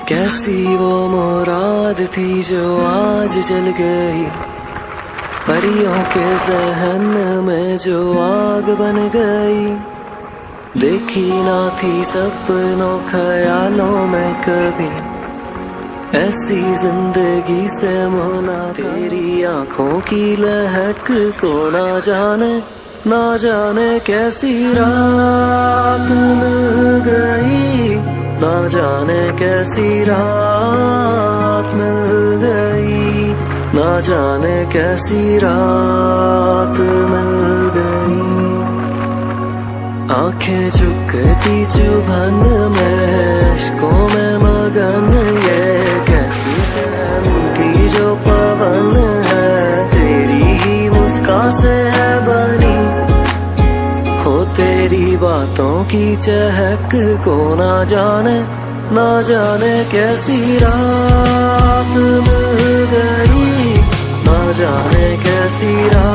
कैसी वो मुराद थी जो आज जल गई, परियों के जहन में जो आग बन गई। देखी ना थी सपनों ख्यालों में कभी, ऐसी जिंदगी से मोला। तेरी आंखों की लहक को ना जाने कैसी रात मिल गई, ना जाने कैसी रात मिल गई, ना जाने कैसी रात मिल गई। आंखें झुकती चुभन में, इश्कों में मगन, ये कैसी है जो पवन है, तेरी ही मुस्कान से है बनी। हो तेरी बातों की चहक को ना जाने कैसी रात मिल गई, ना जाने कैसी रात